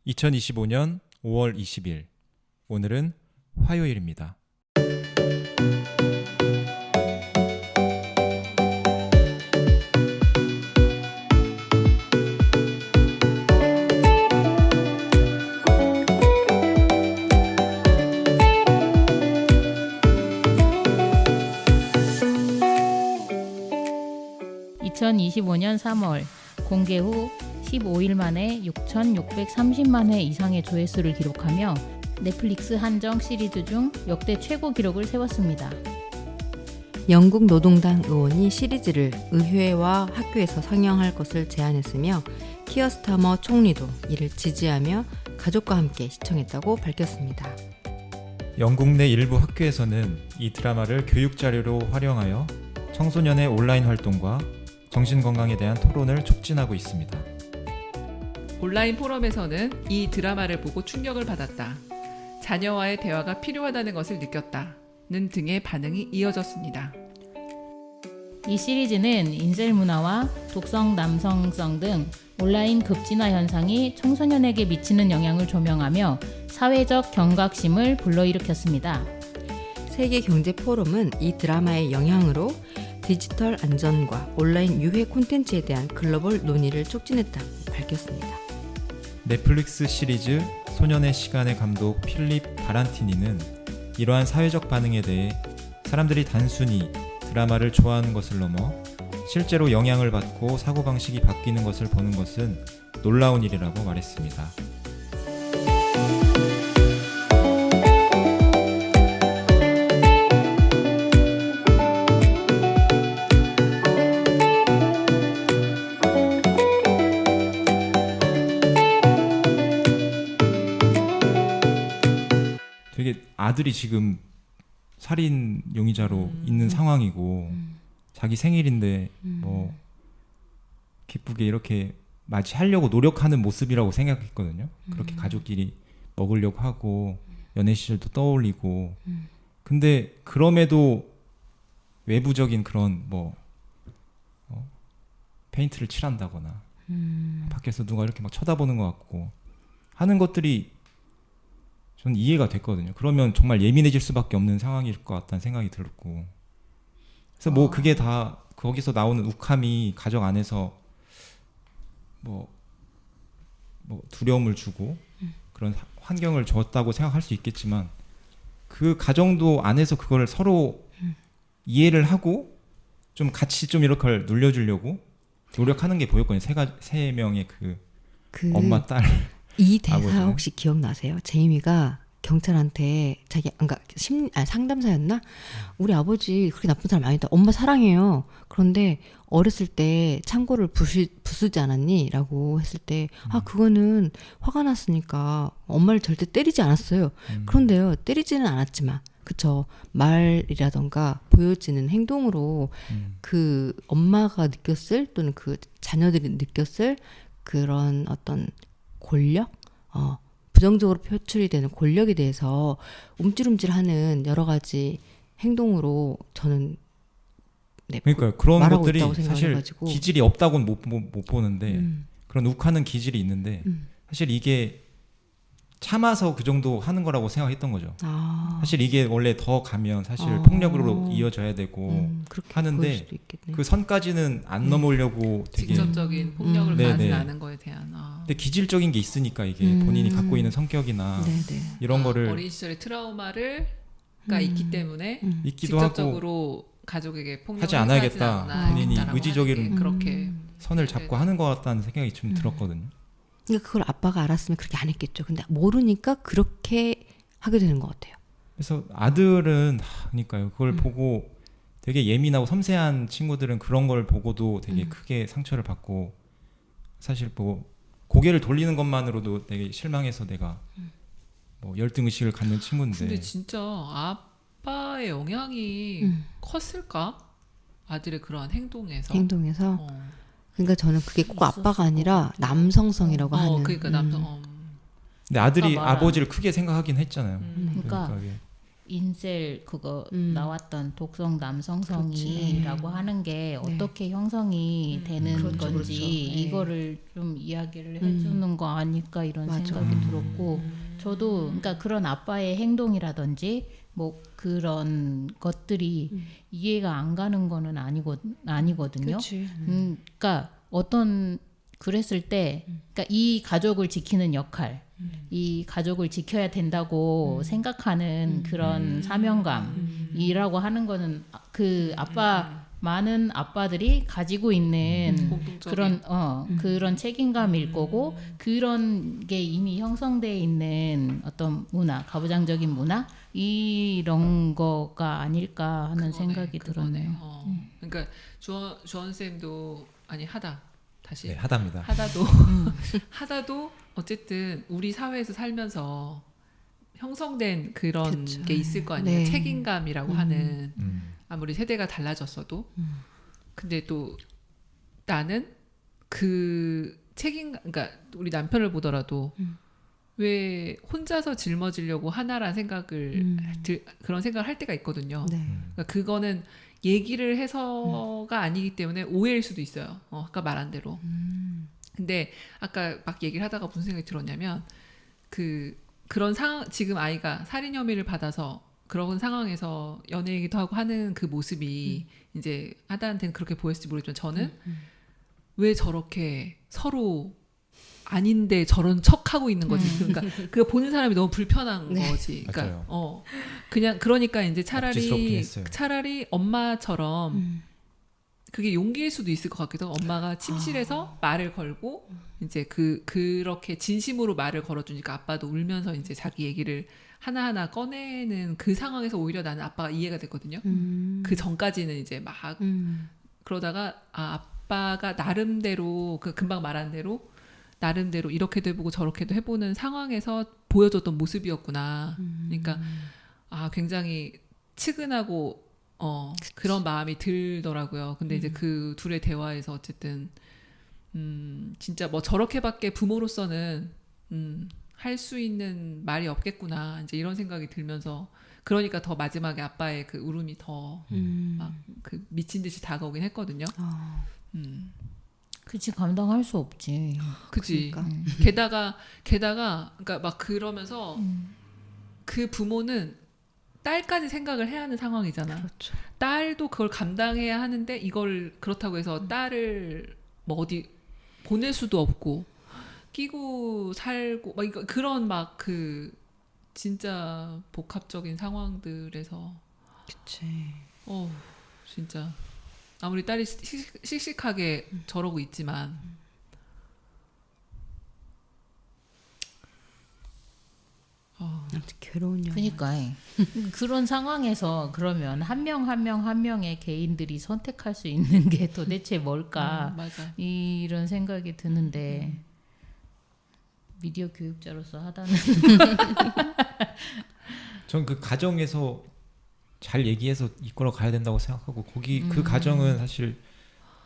2025년 5월 20일 오늘은 화요일입니다. (2025년 3월) 공개 후 15일 만에 6,630만 회 이상의 조회수를 기록하며 넷플릭스 한정 시리즈 중 역대 최고 기록을 세웠습니다. 영국 노동당 의원이 시리즈를 의회와 학교에서 상영할 것을 제안했으며 키어 스타머 총리도 이를 지지하며 가족과 함께 시청했다고 밝혔습니다. 영국 내 일부 학교에서는 이 드라마를 교육 자료로 활용하여 청소년의 온라인 활동과 정신건강에 대한 토론을 촉진하고 있습니다. 온라인 포럼에서는 이 드라마를 보고 충격을 받았다. 자녀와의 대화가 필요하다는 것을 느꼈다는 등의 반응이 이어졌습니다. 이 시리즈는 인셀 문화와 독성 남성성 등 온라인 급진화 현상이 청소년에게 미치는 영향을 조명하며 사회적 경각심을 불러일으켰습니다. 세계경제포럼은 이 드라마의 영향으로 디지털 안전과 온라인 유해 콘텐츠에 대한 글로벌 논의를 촉진했다고 밝혔습니다. 넷플릭스 시리즈 소년의 시간의 감독 필립 바란티니는 이러한 사회적 반응에 대해 사람들이 단순히 드라마를 좋아하는 것을 넘어 실제로 영향을 받고 사고방식이 바뀌는 것을 보는 것은 놀라운 일이라고 말했습니다. 되게 아들이 지금 살인 용의자로 있는 상황이고 자기 생일인데 뭐 기쁘게 이렇게 맞이하려고 노력하는 모습이라고 생각했거든요. 그렇게 가족끼리 먹으려고 하고 연애 시절도 떠올리고 근데 그럼에도 외부적인 그런 뭐 페인트를 칠한다거나 밖에서 누가 이렇게 막 쳐다보는 것 같고 하는 것들이 저는 이해가 됐거든요. 그러면 정말 예민해질 수밖에 없는 상황일 것 같다는 생각이 들었고 그래서 뭐 그게 다 거기서 나오는 욱함이 가정 안에서 뭐 두려움을 주고 그런 환경을 줬다고 생각할 수 있겠지만 그 가정도 안에서 그걸 서로 이해를 하고 좀 같이 좀 이렇게 눌려주려고 노력하는 게 보였거든요. 세 명의 그 엄마 딸 이 대사 아버지는? 혹시 기억나세요? 제이미가 경찰한테 자기 상담사였나? 우리 아버지 그렇게 나쁜 사람 아니다. 엄마 사랑해요. 그런데 어렸을 때 창고를 부수지 않았니? 라고 했을 때 그거는 화가 났으니까 엄마를 절대 때리지 않았어요. 그런데요, 때리지는 않았지만 그쵸, 말이라던가 보여지는 행동으로 그 엄마가 느꼈을 또는 그 자녀들이 느꼈을 그런 어떤 권력? 부정적으로 표출이 되는 권력에 대해서 움찔움찔하는 여러 가지 행동으로 저는 그러니까 그런 말하고 것들이 있다고 사실 생각해가지고. 기질이 없다고는 못 보는데 그런 욱하는 기질이 있는데 사실 이게 참아서 그 정도 하는 거라고 생각했던 거죠. 사실 이게 원래 더 가면 사실 폭력으로 이어져야 되고 그렇게 보일 하는데 수도 있겠네. 그 선까지는 안 넘으려고 되게 직접적인 폭력을 네네. 가하지 않은 거에 대한 근데 기질적인 게 있으니까 이게 본인이 갖고 있는 성격이나 네네. 이런 거를 어린 시절의 트라우마가 있기 때문에 있기도 하고 직접적으로 가족에게 폭력을 하지 않아야겠다. 본인이 의지적인 그렇게 선을 잡고 하는 것 같다는 생각이 좀 들었거든요. 그러니까 그걸 아빠가 알았으면 그렇게 안 했겠죠. 근데 모르니까 그렇게 하게 되는 것 같아요. 그래서 아들은 그러니까요. 그걸 보고 되게 예민하고 섬세한 친구들은 그런 걸 보고도 되게 크게 상처를 받고 사실 뭐 고개를 돌리는 것만으로도 되게 실망해서 내가 뭐 열등의식을 갖는 친구인데 근데 진짜 아빠의 영향이 컸을까? 아들의 그러한 행동에서 그러니까 저는 그게 꼭 아빠가 아니라 남성성이라고 하는. 그러니까 남성 근데 아들이 아까 말한- 아버지를 크게 생각하긴 했잖아요. 그러니까 이게 인셀 그거 나왔던 독성 남성성이라고 그렇지. 하는 게 어떻게 형성이 되는 그렇죠, 건지 그렇죠. 네. 이거를 좀 이야기를 해주는 거 아닐까 이런 맞아. 생각이 들었고 저도 그러니까 그런 아빠의 행동이라든지 뭐 그런 것들이 이해가 안 가는 거는 아니거든요. 그렇지. 그러니까 어떤 그랬을 때, 그러니까 이 가족을 지키는 역할, 이 가족을 지켜야 된다고 생각하는 그런 사명감이라고 하는 거는 그 많은 아빠들이 가지고 있는 공통적인 그런 책임감일 거고 그런 게 이미 형성돼 있는 어떤 문화, 가부장적인 문화 이런 거가 아닐까 하는 생각이 들었네요. 그러니까 주원 쌤도 아니 다시 네, 하답니다. 하다도 어쨌든 우리 사회에서 살면서 형성된 그런 그쵸. 게 있을 거 아니에요. 네. 책임감이라고 하는 음. 아무리 세대가 달라졌어도 근데 또 나는 그 그러니까 우리 남편을 보더라도 왜 혼자서 짊어지려고 하나라는 생각을 그런 생각을 할 때가 있거든요. 네. 그러니까 그거는 얘기를 해서가 아니기 때문에 오해일 수도 있어요. 아까 말한 대로. 근데 아까 막 얘기를 하다가 무슨 생각이 들었냐면 그런 상황 지금 아이가 살인 혐의를 받아서 그런 상황에서 연애 얘기도 하고 하는 그 모습이 이제 하다한테는 그렇게 보였을지 모르겠지만 저는 왜 저렇게 서로 아닌데 저런 척하고 있는 거지. 그러니까 그거 보는 사람이 너무 불편한 네. 거지. 그러니까 맞아요. 그냥 그러니까 이제 억지스럽긴 했어요. 차라리 엄마처럼 그게 용기일 수도 있을 것 같기도 하고 엄마가 침실에서 말을 걸고 이제 그렇게 진심으로 말을 걸어주니까 아빠도 울면서 이제 자기 얘기를 하나하나 꺼내는 그 상황에서 오히려 나는 아빠가 이해가 됐거든요. 그 전까지는 이제 막 그러다가 아빠가 나름대로 그 금방 말한 대로 나름대로 이렇게도 해보고 저렇게도 해보는 상황에서 보여줬던 모습이었구나. 그러니까 굉장히 측은하고 그런 마음이 들더라고요. 근데 이제 그 둘의 대화에서 어쨌든 진짜 뭐 저렇게밖에 부모로서는 할 수 있는 말이 없겠구나. 이제 이런 생각이 들면서 그러니까 더 마지막에 아빠의 그 울음이 더 막 그 미친 듯이 다가오긴 했거든요. 그치 감당할 수 없지. 그지. 그러니까. 게다가 그러니까 막 그러면서 그 부모는 딸까지 생각을 해야 하는 상황이잖아. 그렇죠. 딸도 그걸 감당해야 하는데 이걸 그렇다고 해서 딸을 뭐 어디 보낼 수도 없고 끼고 살고 막 그런 막 그 진짜 복합적인 상황들에서 그치. 진짜 아무리 딸이 씩씩하게 저러고 있지만 아무튼 괴로운 영화. 그러니까 그런 상황에서 그러면 한 명 한 명의 개인들이 선택할 수 있는 게 도대체 뭘까 맞아. 이런 생각이 드는데 미디어 교육자로서 하다는 전 그 가정에서 잘 얘기해서 이끌어 가야 된다고 생각하고 그 가정은 사실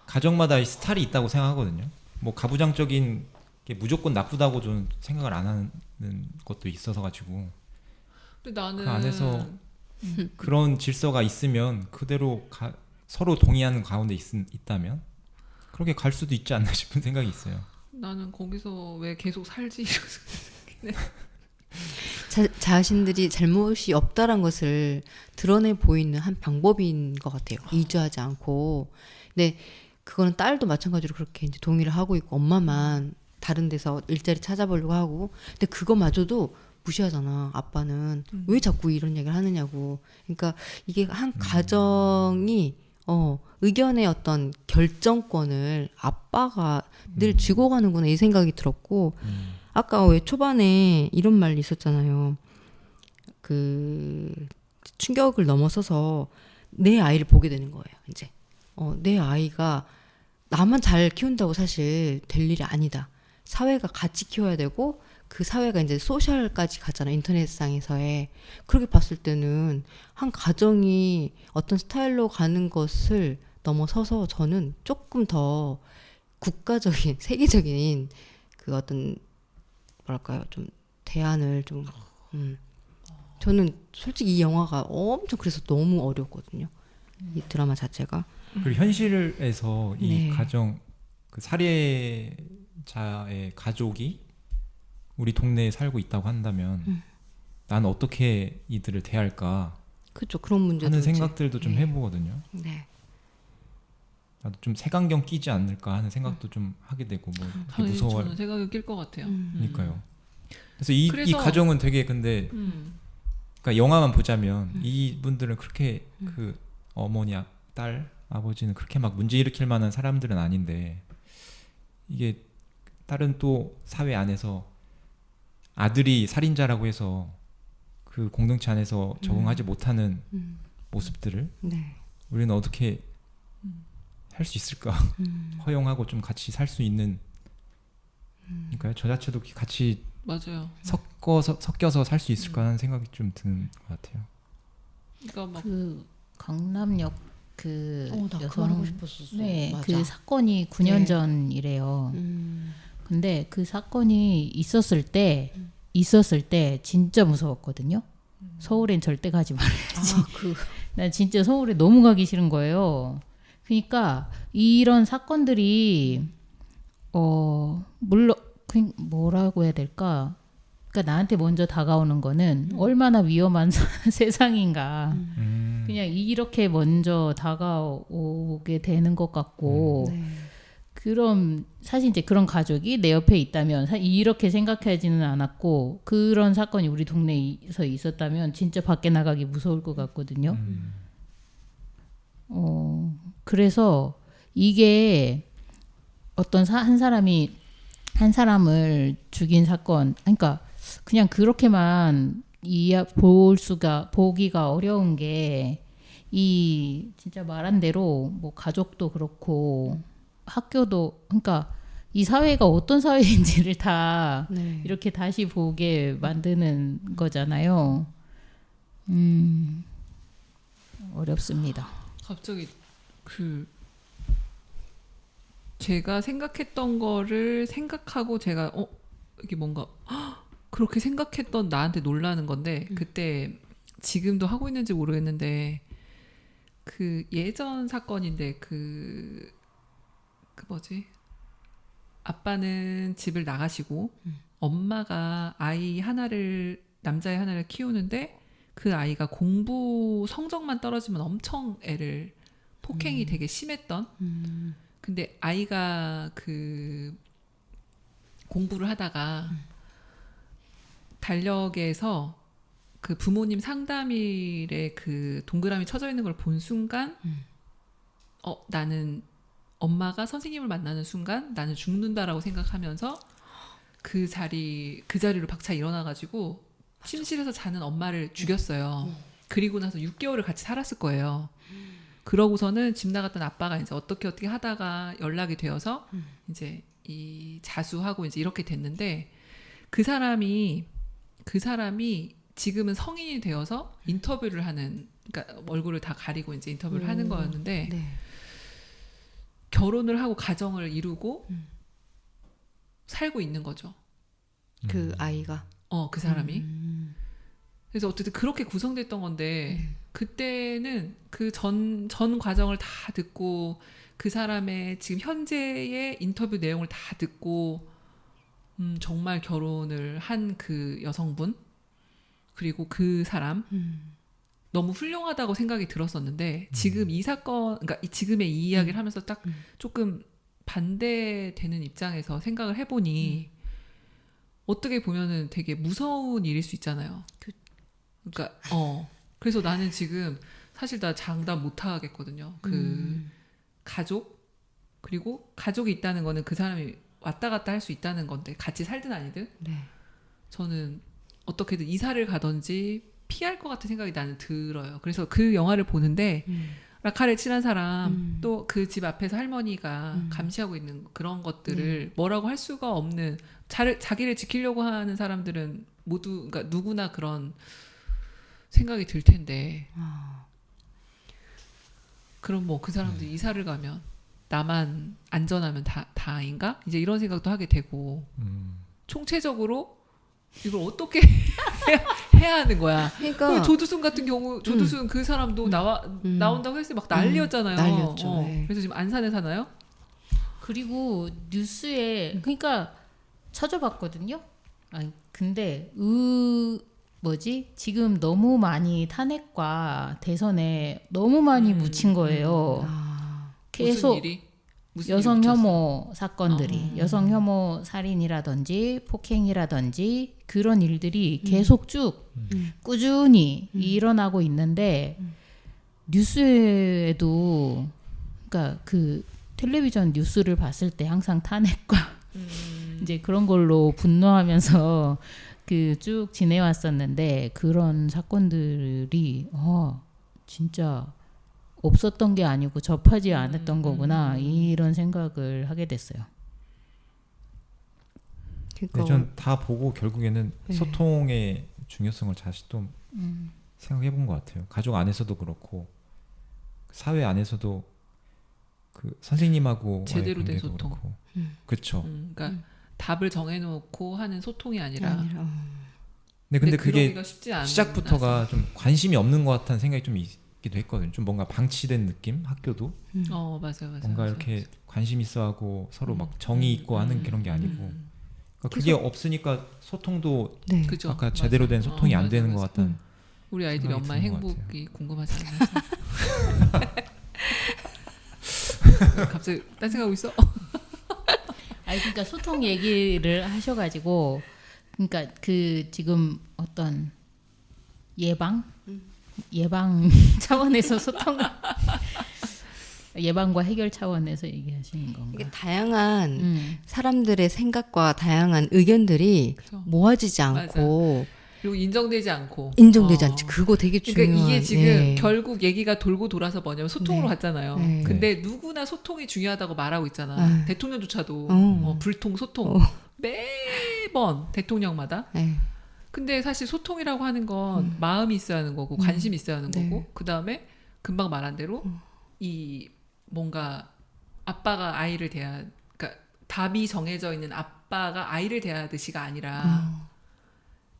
가정마다 스타일이 있다고 생각하거든요. 뭐 가부장적인 게 무조건 나쁘다고 저는 생각을 안 하는 것도 있어서 가지고 근데 나는 그 안에서 그런 질서가 있으면 그대로 서로 동의하는 가운데 있다면 그렇게 갈 수도 있지 않나 싶은 생각이 있어요. 나는 거기서 왜 계속 살지 이러면서 자신들이 잘못이 없다란 것을 드러내 보이는 한 방법인 것 같아요. 이주하지 않고. 근데 그거는 딸도 마찬가지로 그렇게 이제 동의를 하고 있고 엄마만 다른 데서 일자리 찾아보려고 하고. 근데 그거마저도 무시하잖아. 아빠는 왜 자꾸 이런 얘기를 하느냐고. 그러니까 이게 한 가정이 의견의 어떤 결정권을 아빠가 늘 쥐고 가는구나 이 생각이 들었고 아까 왜 초반에 이런 말이 있었잖아요. 그 충격을 넘어서서 내 아이를 보게 되는 거예요. 이제 내 아이가 나만 잘 키운다고 사실 될 일이 아니다. 사회가 같이 키워야 되고 그 사회가 이제 소셜까지 가잖아. 인터넷상에서의. 그렇게 봤을 때는 한 가정이 어떤 스타일로 가는 것을 넘어서서 저는 조금 더 국가적인 세계적인 그 어떤 뭐랄까요 좀 대안을 좀 저는 솔직히 이 영화가 엄청 그래서 너무 어렵거든요. 이 드라마 자체가. 그리고 현실에서 이 네. 가정 그 살해자의 가족이 우리 동네에 살고 있다고 한다면 난 어떻게 이들을 대할까 그렇죠. 그런 문제도 하는 이제. 생각들도 좀 네. 해보거든요. 네. 나도 좀 색안경 끼지 않을까 하는 생각도 좀 하게 되고 뭐 되게 무서워. 저는 생각이 낄 것 같아요. 그러니까요. 그래서 이 그래서- 가정은 되게 근데 그러니까 영화만 보자면 이분들은 그렇게 그 어머니, 딸, 아버지는 그렇게 막 문제 일으킬 만한 사람들은 아닌데 이게 다른 또 사회 안에서 아들이 살인자라고 해서 그 공동체 안에서 적응하지 못하는 모습들을 네. 우리는 어떻게 할 수 있을까? 허용하고 좀 같이 살 수 있는 그러니까 저 자체도 같이 맞아요. 섞여서 살 수 있을까 하는 생각이 좀 드는 것 같아요. 그러니까 막 그 강남역 그 나 여성 그거 하고 싶었었어. 네, 맞아. 그 사건이 9년 네. 전이래요. 음. 근데 그 사건이 있었을 때 진짜 무서웠거든요. 서울엔 절대 가지 말아야지. 난 진짜 서울에 너무 가기 싫은 거예요. 그러니까 이런 사건들이 물론 뭐라고 해야 될까? 그러니까 나한테 먼저 다가오는 거는 얼마나 위험한 세상인가. 그냥 이렇게 먼저 다가오게 되는 것 같고. 네. 그럼 사실 이제 그런 가족이 내 옆에 있다면 이렇게 생각하지는 않았고 그런 사건이 우리 동네에서 있었다면 진짜 밖에 나가기 무서울 것 같거든요. 그래서 이게 어떤 한 사람이 한 사람을 죽인 사건, 그러니까 그냥 그렇게만 보기가 어려운 게 이 진짜 말한 대로 뭐 가족도 그렇고 학교도 그러니까 이 사회가 어떤 사회인지를 다 네. 이렇게 다시 보게 만드는 거잖아요. 어렵습니다. 갑자기 그 제가 생각했던 거를 생각하고 제가 이게 뭔가 그렇게 생각했던 나한테 놀라는 건데 그때 지금도 하고 있는지 모르겠는데 그 예전 사건인데 그 뭐지? 아빠는 집을 나가시고 엄마가 남자애 하나를 키우는데 그 아이가 공부 성적만 떨어지면 엄청 애를 폭행이 되게 심했던 근데 아이가 그 공부를 하다가 달력에서 그 부모님 상담일에 그 동그라미 쳐져 있는 걸 본 순간 나는 엄마가 선생님을 만나는 순간 나는 죽는다라고 생각하면서 그 자리로 박차 일어나가지고 침실에서 자는 엄마를 죽였어요. 그리고 나서 6개월을 같이 살았을 거예요. 그러고서는 집 나갔던 아빠가 이제 어떻게 하다가 연락이 되어서 이제 이 자수하고 이제 이렇게 됐는데 그 사람이 지금은 성인이 되어서 인터뷰를 하는 그러니까 얼굴을 다 가리고 이제 인터뷰를 하는 거였는데 네. 결혼을 하고 가정을 이루고 살고 있는 거죠. 그 아이가. 그 사람이. 그래서 어쨌든 그렇게 구성됐던 건데 그때는 그 전 과정을 다 듣고 그 사람의 지금 현재의 인터뷰 내용을 다 듣고 정말 결혼을 한 그 여성분 그리고 그 사람 너무 훌륭하다고 생각이 들었었는데 지금 이 사건 그러니까 지금의 이 이야기를 하면서 딱 조금 반대되는 입장에서 생각을 해보니 어떻게 보면은 되게 무서운 일일 수 있잖아요. 그러니까 그래서 나는 지금 사실 나 장담 못 하겠거든요. 그 가족 그리고 가족이 있다는 거는 그 사람이 왔다 갔다 할 수 있다는 건데 같이 살든 아니든 네. 저는 어떻게든 이사를 가든지 피할 것 같은 생각이 나는 들어요. 그래서 그 영화를 보는데 라카를 친한 사람 또 그 집 앞에서 할머니가 감시하고 있는 그런 것들을 뭐라고 할 수가 없는 자기를 지키려고 하는 사람들은 모두 그러니까 누구나 그런 생각이 들 텐데 그럼 뭐 그 사람들이 이사를 가면 나만 안전하면 다인가? 이제 이런 생각도 하게 되고 총체적으로 이걸 어떻게 해야 하는 거야. 그러니까 조두순 같은 경우 조두순 그 사람도 나온다고 했을 때 막 난리였잖아요. 난리였죠. 네. 그래서 지금 안산에 사나요? 그리고 뉴스에 그러니까 찾아봤거든요. 아니 근데 뭐지? 지금 너무 많이 탄핵과 대선에 너무 많이 묻힌 거예요. 아, 계속 무슨 일이? 무슨 여성 일이 묻혔어? 혐오 사건들이 여성 혐오 살인이라든지 폭행이라든지 그런 일들이 계속 쭉 꾸준히 일어나고 있는데 뉴스에도 그러니까 그 텔레비전 뉴스를 봤을 때 항상 탄핵과 이제 그런 걸로 분노하면서 그 쭉 지내왔었는데 그런 사건들이 진짜 없었던 게 아니고 접하지 않았던 거구나 이런 생각을 하게 됐어요. 그러니까 전다 보고 결국에는 네. 소통의 중요성을 다시 또 생각해 본 것 같아요. 가족 안에서도 그렇고 사회 안에서도 그 선생님하고 제대로 된 소통. 그렇죠. 그러니까 답을 정해놓고 하는 소통이 아니라. 근데 그게 그러기가 쉽지 않아서. 시작부터가 좀 관심이 없는 것 같다는 생각이 좀 있기도 했거든요. 좀 뭔가 방치된 느낌? 학교도 맞아요. 뭔가 이렇게 관심 있어하고 서로 막 정이 있고 하는 그런 게 아니고 그러니까 그게 없으니까 소통도 네. 그죠. 아까 제대로 된 소통이 안 되는 것 같다는 우리 아이들이 생각이 엄마의 드는 것 행복이 궁금하지 않아서. 갑자기 딴 생각하고 있어? 아니 그러니까 소통 얘기를 하셔가지고 그러니까 그 지금 어떤 예방 차원에서 소통 예방과 해결 차원에서 얘기하시는 건가? 이게 다양한 사람들의 생각과 다양한 의견들이 그죠. 모아지지 않고 그리고 인정되지 않고 인정되지 않지. 그거 되게 중요한. 그러니까 이게 지금 네. 결국 얘기가 돌고 돌아서 뭐냐면 소통으로 네. 갔잖아요. 네. 근데 누구나 소통이 중요하다고 말하고 있잖아. 네. 대통령조차도 불통, 소통 매번 대통령마다. 네. 근데 사실 소통이라고 하는 건 마음이 있어야 하는 거고 관심이 있어야 하는 네. 거고 그 다음에 금방 말한 대로 이 뭔가 아빠가 아이를 그러니까 답이 정해져 있는 아빠가 아이를 대하듯이가 아니라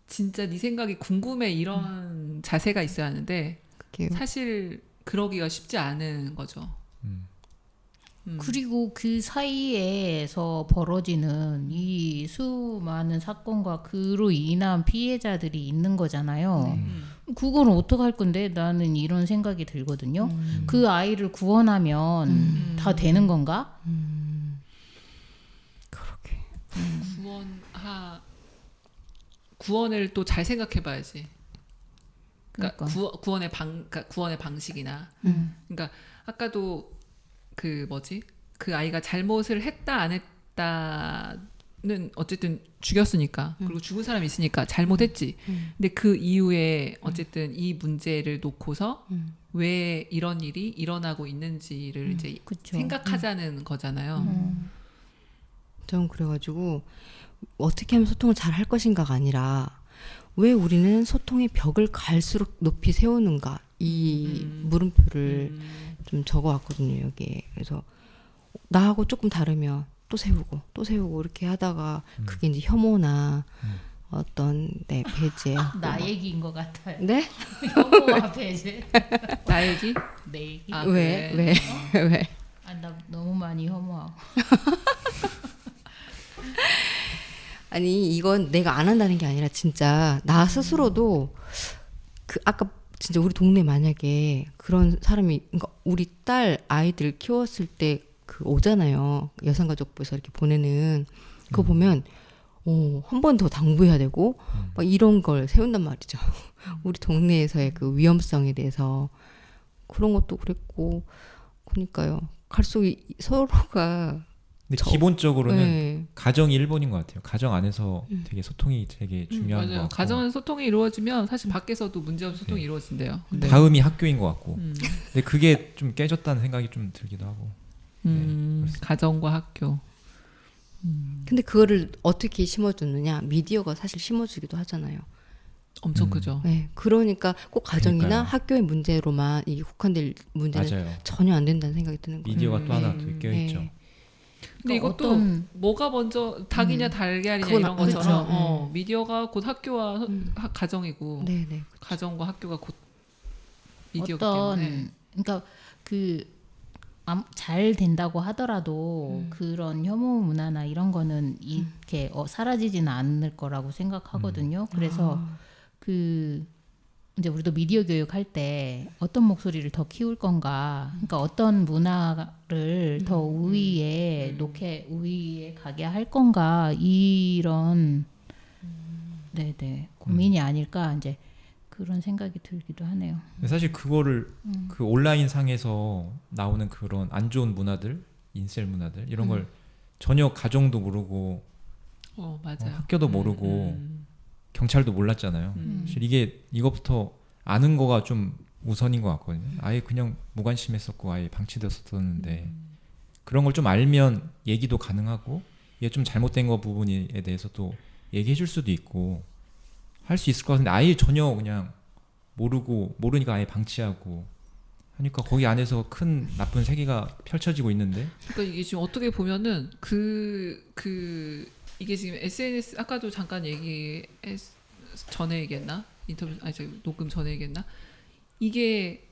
진짜 네 생각이 궁금해 이런 자세가 있어야 하는데 그게 사실 그러기가 쉽지 않은 거죠. 그리고 그 사이에서 벌어지는 이 수많은 사건과 그로 인한 피해자들이 있는 거잖아요. 그건 어떡할 건데 나는 이런 생각이 들거든요. 그 아이를 구원하면 다 되는 건가? 그렇게. 구원을 또 잘 생각해봐야지. 그러니까 그러니까. 구원의 방식이나. 그러니까 아까도 그 뭐지? 그 아이가 잘못을 했다 안 했다는 어쨌든 죽였으니까 그리고 죽은 사람이 있으니까 잘못했지. 근데 그 이후에 어쨌든 이 문제를 놓고서 왜 이런 일이 일어나고 있는지를 이제 그쵸. 생각하자는 거잖아요. 저는 그래가지고 어떻게 하면 소통을 잘 할 것인가가 아니라 왜 우리는 소통의 벽을 갈수록 높이 세우는가 이 물음표를 좀 적어왔거든요 여기에. 그래서 나하고 조금 다르면 또 세우고 이렇게 하다가 그게 이제 혐오나 어떤 배제. 나 얘기인 것 같아요. 네? 혐오와 배제. 나 얘기? 내 얘기. 아, 왜? 그래. 왜? 나 너무 많이 혐오하고. 아니 이건 내가 안 한다는 게 아니라 진짜 나 스스로도 그 아까 진짜 우리 동네 만약에 그런 사람이 그러니까 우리 딸 아이들 키웠을 때 그 오잖아요. 여성가족부에서 이렇게 보내는 그거 보면 한 번 더 당부해야 되고 막 이런 걸 세운단 말이죠. 우리 동네에서의 그 위험성에 대해서 그런 것도 그랬고 그러니까요. 갈수록 서로가 근데 기본적으로는 네. 가정이 1번인 것 같아요. 가정 안에서 되게 소통이 되게 중요한 것 맞아요. 같고 가정은 소통이 이루어지면 사실 밖에서도 문제없이 소통이 네. 이루어진대요. 근데 다음이 학교인 것 같고 네. 근데 그게 좀 깨졌다는 생각이 좀 들기도 하고 그렇습니다. 가정과 학교. 근데 그거를 어떻게 심어주느냐 미디어가 사실 심어주기도 하잖아요. 엄청 크죠. 네, 그러니까 꼭 가정이나 그러니까요. 학교의 문제로만 이 국한될 문제는 맞아요. 전혀 안 된다는 생각이 드는 거예요. 미디어가 또 하나 네. 더 껴있죠. 네. 근데 그러니까 이것도 어떤 뭐가 먼저 닭이냐 달걀이냐 그건 이런 그렇죠. 것처럼 미디어가 곧 학교와 가정이고 네네. 가정과 학교가 곧 미디어기 어떤 때문에 그러니까 잘 된다고 하더라도 그런 혐오 문화나 이런 거는 이렇게 사라지지는 않을 거라고 생각하거든요. 그래서 이제 우리도 미디어 교육할 때 어떤 목소리를 더 키울 건가, 그러니까 어떤 문화를 더 우위에 우위에 가게 할 건가 이런 네네 고민이 아닐까 이제 그런 생각이 들기도 하네요. 근데 사실 그거를 그 온라인 상에서 나오는 그런 안 좋은 문화들, 인셀 문화들 이런 걸 전혀 가정도 모르고 맞아요. 학교도 모르고 경찰도 몰랐잖아요. 사실 이것부터 아는 거가 좀 우선인 것 같거든요. 아예 그냥 무관심했었고 아예 방치됐었는데 그런 걸 좀 알면 얘기도 가능하고 이게 좀 잘못된 거 부분에 대해서 또 얘기해 줄 수도 있고 할 수 있을 것 같은데 아예 전혀 그냥 모르니까 아예 방치하고 하니까 거기 안에서 큰 나쁜 세계가 펼쳐지고 있는데 그러니까 이게 지금 어떻게 보면은 이게 지금 SNS 아까도 잠깐 전에 얘기했나? 녹음 전에 얘기했나? 이게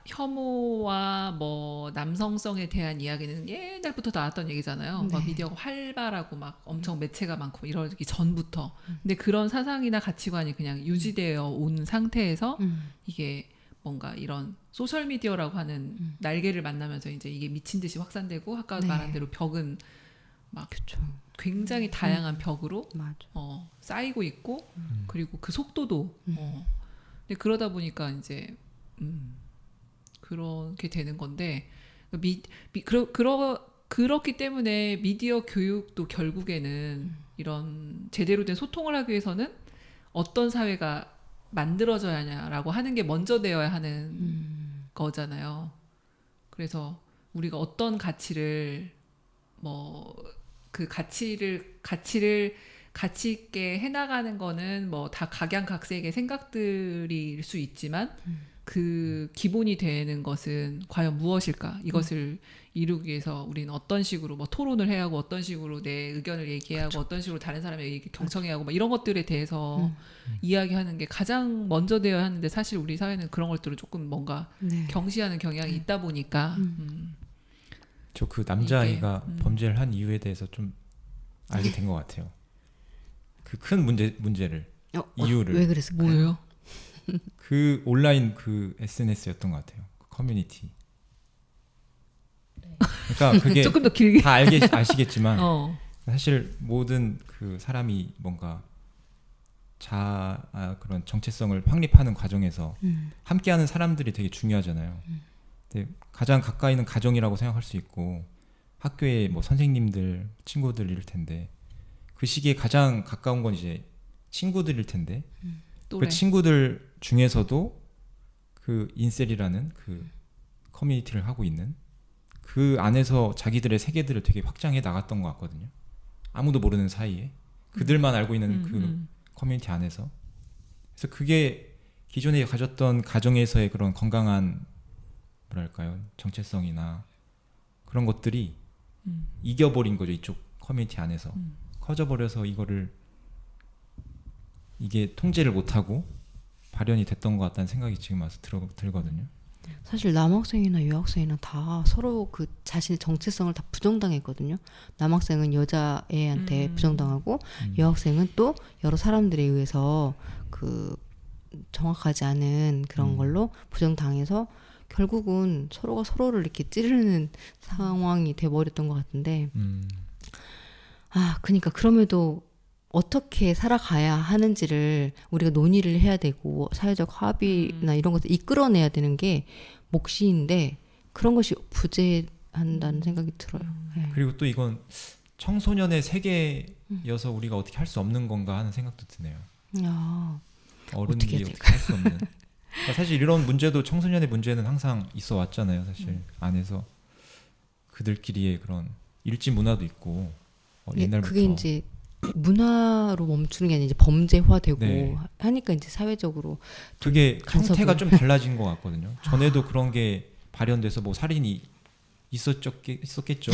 혐오와 뭐 남성성에 대한 이야기는 옛날부터 나왔던 얘기잖아요. 네. 막 미디어가 활발하고 막 엄청 매체가 많고 이러기 전부터. 근데 그런 사상이나 가치관이 그냥 유지되어 온 상태에서 이게 뭔가 이런 소셜 미디어라고 하는 날개를 만나면서 이제 이게 미친 듯이 확산되고 아까 네. 말한 대로 벽은 막 그렇죠. 굉장히 다양한 벽으로 맞아. 쌓이고 있고 그리고 그 속도도 근데 그러다 보니까 이제 그렇게 되는 건데 그렇기 때문에 미디어 교육도 결국에는 이런 제대로 된 소통을 하기 위해서는 어떤 사회가 만들어져야 하냐라고 하는 게 먼저 되어야 하는 거잖아요. 그래서 우리가 어떤 가치를 그 가치 있게 해나가는 거는 뭐 다 각양각색의 생각들일 수 있지만 그 기본이 되는 것은 과연 무엇일까? 이것을 이루기 위해서 우리는 어떤 식으로 뭐 토론을 해야 하고 어떤 식으로 내 의견을 얘기해야 하고 어떤 식으로 다른 사람의 얘기 경청해야 하고 막 이런 것들에 대해서 이야기하는 게 가장 먼저 되어야 하는데 사실 우리 사회는 그런 것들을 조금 뭔가 네. 경시하는 경향이 있다 보니까 저 그 남자아이가 범죄를 한 이유에 대해서 좀 알게 된 것 같아요. 그 큰 문제를 이유를 왜 그랬을까요? 뭐예요? 그 온라인 그 SNS였던 것 같아요. 그 커뮤니티. 그러니까 그게 조금 더 길게 다 아시겠지만 어. 사실 모든 그 사람이 뭔가 그런 정체성을 확립하는 과정에서 함께하는 사람들이 되게 중요하잖아요. 근데 가장 가까이 있는 가정이라고 생각할 수 있고 학교의 뭐 선생님들, 친구들일 텐데 그 시기에 가장 가까운 건 이제 친구들일 텐데 또래. 그 친구들 중에서도 그 인셀이라는 그 커뮤니티를 하고 있는 그 안에서 자기들의 세계들을 되게 확장해 나갔던 것 같거든요. 아무도 모르는 사이에 그들만 알고 있는 그 커뮤니티 안에서. 그래서 그게 기존에 가졌던 가정에서의 그런 건강한 뭐랄까요 정체성이나 그런 것들이 이겨버린 거죠. 이쪽 커뮤니티 안에서 커져버려서 이게 통제를 못하고 발현이 됐던 것 같다는 생각이 지금 와서 들거든요. 사실 남학생이나 여학생이나 다 서로 그 자신의 정체성을 다 부정당했거든요. 남학생은 여자애한테 부정당하고 여학생은 또 여러 사람들에 의해서 그 정확하지 않은 그런 걸로 부정당해서 결국은 서로가 서로를 이렇게 찌르는 상황이 돼버렸던 것 같은데 그러니까 그럼에도 어떻게 살아가야 하는지를 우리가 논의를 해야 되고 사회적 합의나 이런 것을 이끌어내야 되는 게 몫인데 그런 것이 부재한다는 생각이 들어요. 네. 그리고 또 이건 청소년의 세계여서 우리가 어떻게 할 수 없는 건가 하는 생각도 드네요. 어른들이 어떻게 할 수 없는. 그러니까 사실 이런 문제도 청소년의 문제는 항상 있어 왔잖아요. 사실 안에서 그들끼리의 그런 일지 문화도 있고 옛날부터. 그게 이제 문화로 멈추는 게 아니라 이제 범죄화되고 네. 하니까 이제 사회적으로 그게 간섭을. 형태가 좀 달라진 것 같거든요. 전에도 그런 게 발현돼서 뭐 살인이 있었겠죠.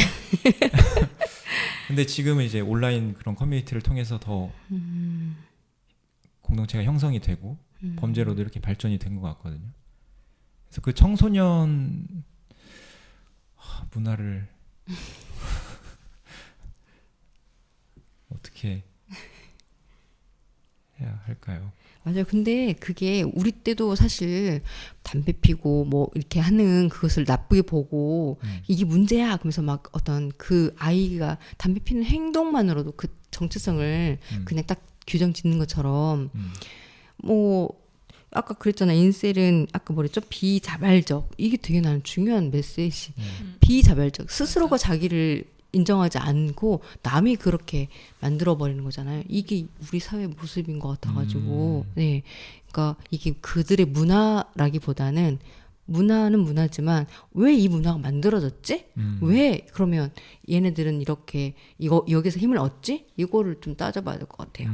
근데 지금은 이제 온라인 그런 커뮤니티를 통해서 더 공동체가 형성이 되고 범죄로도 이렇게 발전이 된 것 같거든요. 그래서 그 청소년 문화를 어떻게 해야 할까요? 맞아요. 근데 그게 우리 때도 사실 담배 피고 뭐 이렇게 하는 그것을 나쁘게 보고 이게 문제야. 그러면서 막 어떤 그 아이가 담배 피는 행동만으로도 그 정체성을 그냥 딱 규정 짓는 것처럼 뭐 아까 그랬잖아. 인셀은 아까 뭐랬죠? 비자발적. 이게 되게 나는 중요한 메시지. 비자발적. 스스로가 자기를 인정하지 않고 남이 그렇게 만들어 버리는 거잖아요. 이게 우리 사회 모습인 것 같아가지고, 네, 그러니까 이게 그들의 문화라기보다는 문화는 문화지만 왜 이 문화가 만들어졌지? 왜 그러면 얘네들은 이렇게 이거 여기서 힘을 얻지? 이거를 좀 따져봐야 될 것 같아요.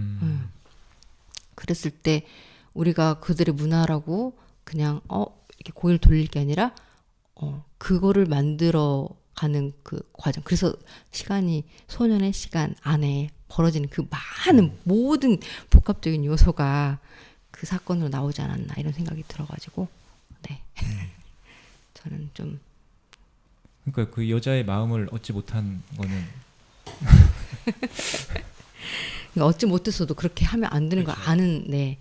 그랬을 때 우리가 그들의 문화라고 그냥 이렇게 고개를 돌릴 게 아니라 그거를 만들어 가는 그 과정. 그래서 시간이 소년의 시간 안에 벌어지는 그 많은 모든 복합적인 요소가 그 사건으로 나오지 않았나 이런 생각이 들어가지고 네 저는 좀 그러니까 그 여자의 마음을 얻지 못한 거는 그러니까 어찌 못했어도 그렇게 하면 안 되는 걸 아는 네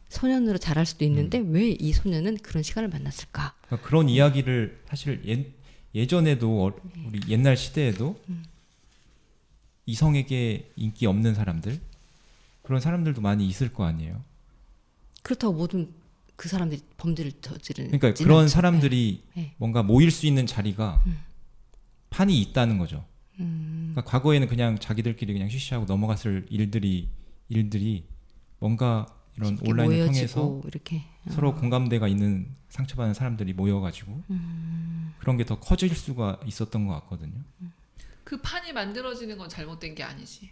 소년으로 자랄 수도 있는데 왜 이 소년은 그런 시간을 만났을까? 그러니까 그런 이야기를 사실 예전에도 우리 옛날 시대에도 이성에게 인기 없는 사람들 그런 사람들도 많이 있을 거 아니에요. 그렇다고 모든 그 사람들이 범죄를 저지르는 그러니까 그런 않죠. 사람들이 네. 뭔가 모일 수 있는 자리가 판이 있다는 거죠. 그러니까 과거에는 그냥 자기들끼리 그냥 쉬쉬하고 넘어갔을 일들이 뭔가 이런 온라인을 모여지고 통해서 이렇게 서로 공감대가 있는 상처받는 사람들이 모여가지고 그런 게 더 커질 수가 있었던 것 같거든요. 그 판이 만들어지는 건 잘못된 게 아니지.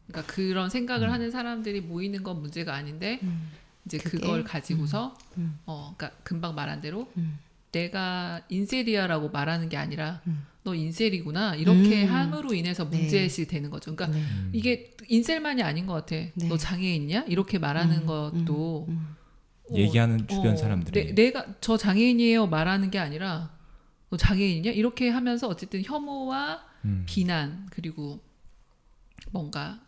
그러니까 그런 생각을 하는 사람들이 모이는 건 문제가 아닌데 이제 그게? 그걸 가지고서 그러니까 금방 말한 대로 내가 인셀이야라고 말하는 게 아니라 너 인셀이구나 이렇게 함으로 인해서 문제시 되는 거죠. 그러니까 네. 이게 인셀만이 아닌 것 같아. 네. 너 장애인이야? 이렇게 말하는 것도 얘기하는 주변 사람들이 내가 저 장애인이에요 말하는 게 아니라 너 장애인이냐? 이렇게 하면서 어쨌든 혐오와 비난 그리고 뭔가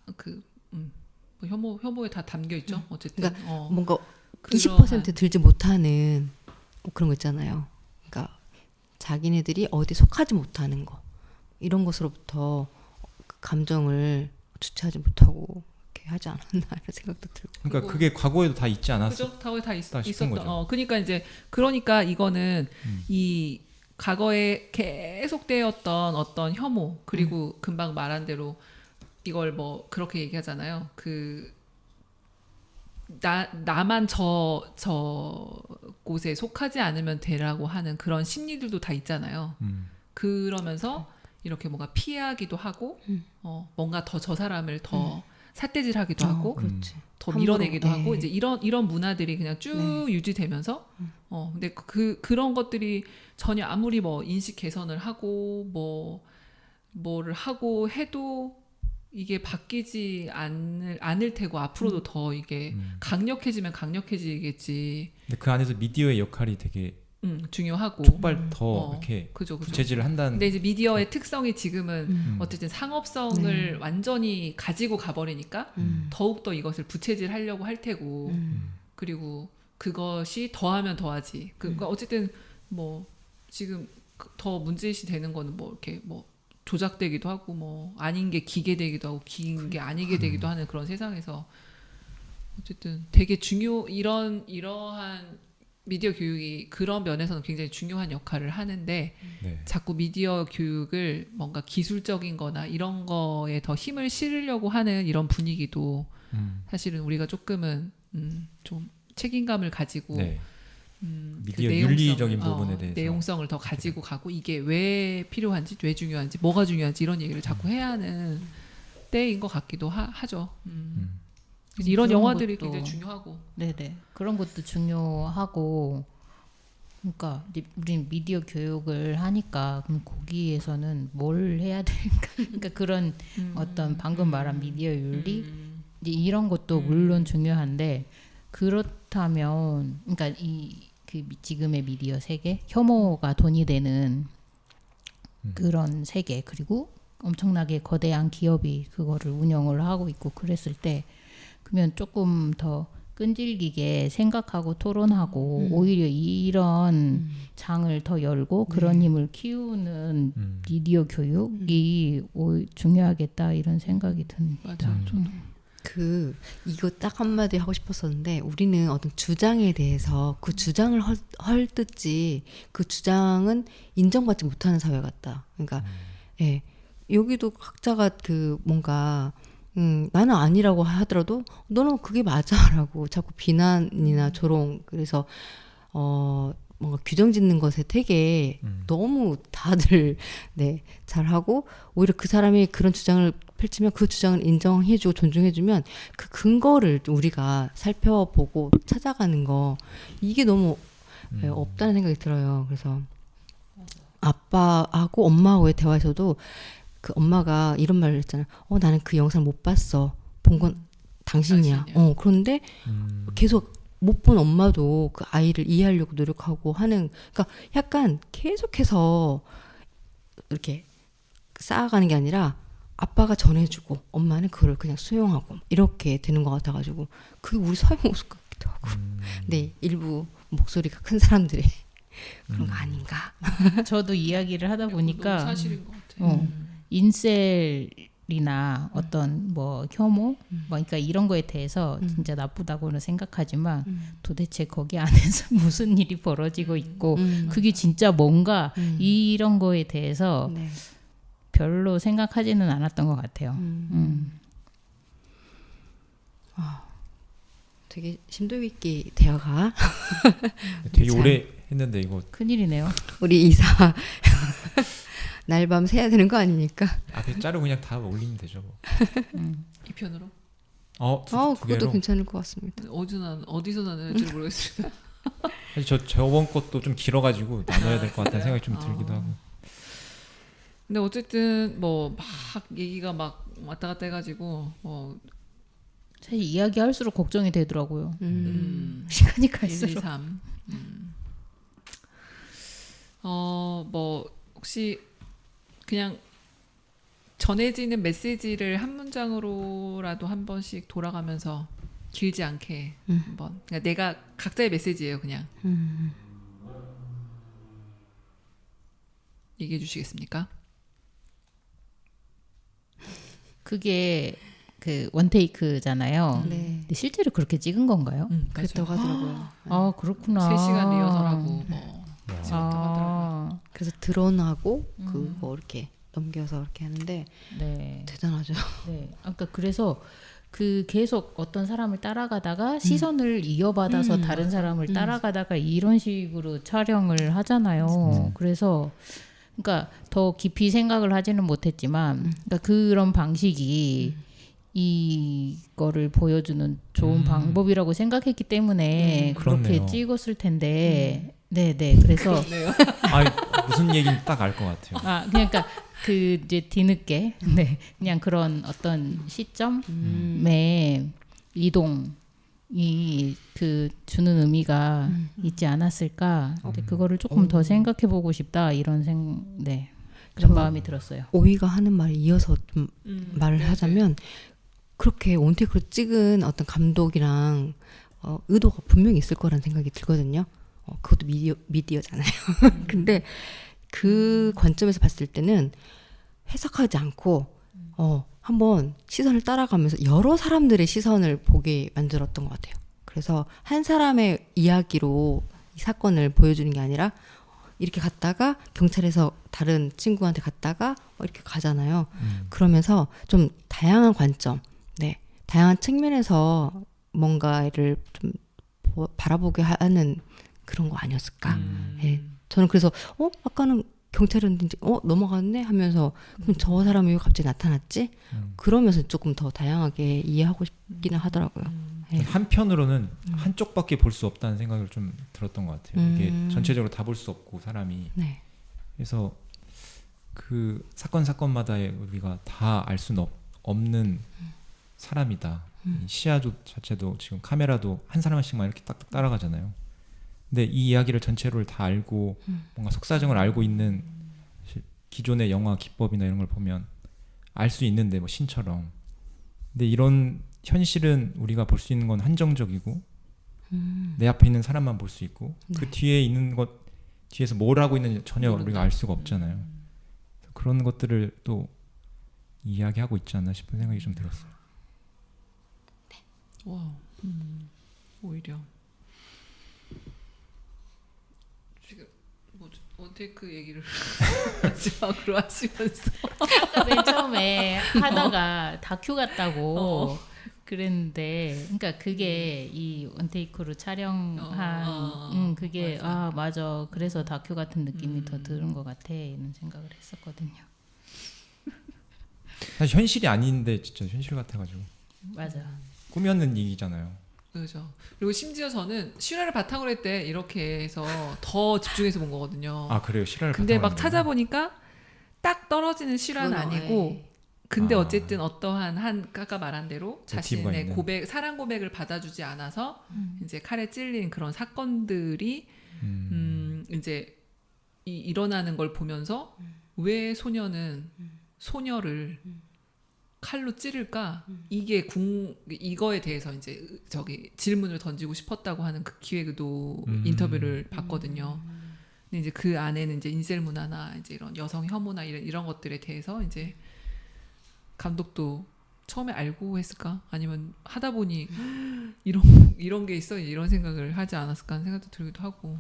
뭐 혐오에 다 담겨 있죠. 어쨌든 그러니까 뭔가 그러한 20% 들지 못하는 뭐 그런 거 있잖아요. 그러니까 자기네들이 어디 속하지 못하는 거 이런 것으로부터 그 감정을 주체하지 못하고 이렇게 하지 않았나 이런 생각도 들고. 그러니까 그게 과거에도 다 있지 않았어? 그죠? 타워에 다 싶은 있었던. 거죠. 그러니까 이거는 이 과거에 계속되었던 어떤 혐오 그리고 금방 말한 대로 이걸 뭐 그렇게 얘기하잖아요. 나만 저 곳에 속하지 않으면 되라고 하는 그런 심리들도 다 있잖아요. 그러면서 이렇게 뭔가 피하기도 하고 뭔가 더 저 사람을 더 삿대질하기도 하고 그렇지. 더 함부로, 밀어내기도 네. 하고 이제 이런 문화들이 그냥 쭉 유지되면서 근데 그런 것들이 전혀 아무리 뭐 인식 개선을 하고 뭐를 하고 해도 이게 바뀌지 않을 테고 앞으로도 더 이게 강력해지면 강력해지겠지. 근데 그 안에서 미디어의 역할이 되게 중요하고 촉발 더 이렇게 그죠. 부채질을 한다는. 근데 이제 미디어의 특성이 지금은 어쨌든 상업성을 완전히 가지고 가버리니까 더욱 더 이것을 부채질하려고 할 테고 그리고 그것이 더하면 더하지. 그러니까 어쨌든 뭐 지금 더 문제시 되는 거는 뭐 이렇게 뭐 조작되기도 하고 뭐 아닌 게 기계 되기도 하고 긴 게 아니게 되기도 하는 그런 세상에서 어쨌든 되게 이러한 미디어 교육이 그런 면에서는 굉장히 중요한 역할을 하는데 네. 자꾸 미디어 교육을 뭔가 기술적인 거나 이런 거에 더 힘을 실으려고 하는 이런 분위기도 사실은 우리가 조금은 좀 책임감을 가지고 네. 그 미디어 내용성을, 윤리적인 부분에 대해서 내용성을 더 가지고 가고 이게 왜 필요한지 왜 중요한지 뭐가 중요한지 이런 얘기를 자꾸 해야 하는 때인 것 같기도 하죠. 그래서 이런 그런 영화들이 것도- 굉장히 중요하고 네네. 그런 것도 중요하고 그러니까 이제 우리는 미디어 교육을 하니까 그럼 거기에서는 뭘 해야 될까? 그러니까 그런 어떤 방금 말한 미디어 윤리 이제 이런 것도 물론 중요한데 그렇다면 그러니까 지금의 미디어 세계 혐오가 돈이 되는 그런 세계 그리고 엄청나게 거대한 기업이 그거를 운영을 하고 있고 그랬을 때 그러면 조금 더 끈질기게 생각하고 토론하고 오히려 이런 장을 더 열고 그런 힘을 키우는 미디어 교육이 중요하겠다 이런 생각이 듭니다. 맞아. 저도. 이거 딱 한마디 하고 싶었었는데 우리는 어떤 주장에 대해서 그 주장을 헐뜯지 그 주장은 인정받지 못하는 사회 같다. 그러니까 예, 여기도 각자가 뭔가 나는 아니라고 하더라도 너는 그게 맞아라고 자꾸 비난이나 조롱 그래서 뭔가 규정 짓는 것에 되게 너무 다들 네 잘하고 오히려 그 사람이 그런 주장을 펼치면 그 주장을 인정해주고 존중해주면 그 근거를 우리가 살펴보고 찾아가는 거 이게 너무 없다는 생각이 들어요. 그래서 아빠하고 엄마하고의 대화에서도 그 엄마가 이런 말을 했잖아요. 나는 그 영상 못 봤어. 본 건 당신이야. 그런데 계속 못 본 엄마도 그 아이를 이해하려고 노력하고 하는 그러니까 약간 계속해서 이렇게 쌓아가는 게 아니라 아빠가 전해주고 엄마는 그걸 그냥 수용하고 이렇게 되는 것 같아가지고 그게 우리 사회 모습 같기도 하고 네 일부 목소리가 큰 사람들의 그런 거 아닌가. 저도 이야기를 하다 보니까 너무 사실인 것 같아. 인셀이나 어떤 뭐 혐오, 그러니까 이런 거에 대해서 진짜 나쁘다고는 생각하지만 도대체 거기 안에서 무슨 일이 벌어지고 있고 그게 진짜 뭔가 이런 거에 대해서 네. 별로 생각하지는 않았던 것 같아요. 되게 심도 있게 대화가 되게 참. 오래 했는데 이거 큰일이네요. 우리 이사 날밤 새야 되는 거 아닙니까? 앞에 자르고 그냥 다 올리면 되죠. 뭐. 이 편으로 두 그것도 개로. 괜찮을 것 같습니다. 어디서 나눌지 모르겠습니다. 사실 저번 것도 좀 길어가지고 나눠야 될 것 같다는 생각이 좀 들기도 하고. 근데 어쨌든 뭐 막 얘기가 막 왔다 갔다 해가지고 뭐 사실 이야기할수록 걱정이 되더라고요. 시간이 1, 2, 갈수록. 3. 뭐 혹시 그냥 전해지는 메시지를 한 문장으로라도 한 번씩 돌아가면서 길지 않게 한번. 그러니까 내가 각자의 메시지예요, 그냥. 얘기해 주시겠습니까? 그게 그 원테이크잖아요. 네. 근데 실제로 그렇게 찍은 건가요? 그랬다고 하더라고요. 아 그렇구나. 3시간 리허설하고 뭐 찍었다고 하더라고요. 아, 그래서 드론하고 그거 이렇게 넘겨서 이렇게 하는데 네. 대단하죠. 네. 아까 그래서 그 계속 어떤 사람을 따라가다가 시선을 이어받아서 다른 사람을 따라가다가 이런 식으로 촬영을 하잖아요. 그래서 그러니까 더 깊이 생각을 하지는 못했지만 그러니까 그런 방식이 이거를 보여주는 좋은 방법이라고 생각했기 때문에 그렇게 그렇네요. 찍었을 텐데 네네 그래서 무슨 얘기인지 딱 알 것 같아요. 그러니까 그 이제 뒤늦게 네 그냥 그런 어떤 시점의 이동이 그 주는 의미가 있지 않았을까. 근데 그거를 조금 더 생각해보고 싶다 이런 그런 마음이 들었어요. 오이가 하는 말에 이어서 좀 말을 네, 하자면 그렇게 온테이크로 찍은 어떤 감독이랑 의도가 분명히 있을 거라는 생각이 들거든요. 그것도 미디어잖아요. 근데 그 관점에서 봤을 때는 해석하지 않고 한번 시선을 따라가면서 여러 사람들의 시선을 보게 만들었던 것 같아요. 그래서 한 사람의 이야기로 이 사건을 보여주는 게 아니라 이렇게 갔다가 경찰에서 다른 친구한테 갔다가 이렇게 가잖아요. 그러면서 좀 다양한 관점, 다양한 측면에서 뭔가를 좀 바라보게 하는 그런 거 아니었을까. 저는 그래서 아까는 경찰이었는데 넘어갔네 하면서 그럼 저 사람이 왜 갑자기 나타났지? 그러면서 조금 더 다양하게 이해하고 싶기는 하더라고요. 네. 한편으로는 한쪽밖에 볼 수 없다는 생각을 좀 들었던 것 같아요. 이게 전체적으로 다 볼 수 없고 사람이 네. 그래서 그 사건마다의 우리가 다 알 수는 없는 사람이다. 이 시야조 자체도 지금 카메라도 한 사람씩만 이렇게 딱딱 따라가잖아요. 근데 이 이야기를 전체를 다 알고 뭔가 속사정을 알고 있는 기존의 영화 기법이나 이런 걸 보면 알 수 있는데 뭐 신처럼. 근데 이런 현실은 우리가 볼 수 있는 건 한정적이고 내 앞에 있는 사람만 볼 수 있고 그 뒤에 있는 것 뒤에서 뭘 하고 있는지 전혀 우리가 알 수가 없잖아요. 그런 것들을 또 이야기하고 있지 않나 싶은 생각이 좀 들었어요. 와, 오히려 지금 뭐 원테이크 얘기를 마지막으로 하시면서 맨 처음에 하다가 다큐 같다고 그랬는데, 그러니까 그게 이 원테이크로 촬영한 그게 맞아. 맞아. 그래서 다큐 같은 느낌이 더 드는 것 같아. 이런 생각을 했었거든요. 사실 현실이 아닌데 진짜 현실 같아가지고 맞아. 꾸몄는 얘기잖아요. 그렇죠. 그리고 심지어 저는 실화를 바탕으로 했대 이렇게 해서 더 집중해서 본 거거든요. 아 그래요? 실화를 근데 막 바탕으로 찾아보니까 딱 떨어지는 실화는 그건 아니고, 근데 아. 어쨌든 어떠한 아까 말한 대로 자신의 있는. 사랑 고백을 받아주지 않아서 이제 칼에 찔린 그런 사건들이 이제 일어나는 걸 보면서 왜 소녀는 소녀를 칼로 찌를까? 이거에 대해서 이제 저기 질문을 던지고 싶었다고 하는 그 기획도 인터뷰를 봤거든요. 근데 이제 그 안에는 이제 인셀 문화나 이제 이런 여성 혐오나 이런 것들에 대해서 이제 감독도 처음에 알고 했을까? 아니면 하다 보니 이런 게 있어? 이런 생각을 하지 않았을까 하는 생각도 들기도 하고.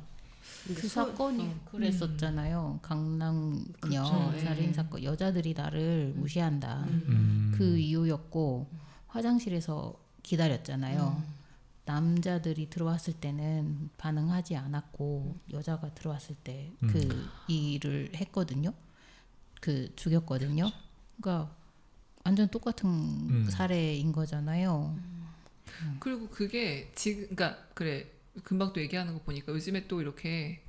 그 사건이 그랬었잖아요. 강남녀 그렇죠. 살인 사건. 여자들이 나를 무시한다. 그 이유였고, 화장실에서 기다렸잖아요. 남자들이 들어왔을 때는 반응하지 않았고 여자가 들어왔을 때 그 일을 했거든요. 그 죽였거든요. 그러니까 완전 똑같은 사례인 거잖아요. 그리고 그게 지금 그러니까 그래 금방 또 얘기하는 거 보니까 요즘에 또 이렇게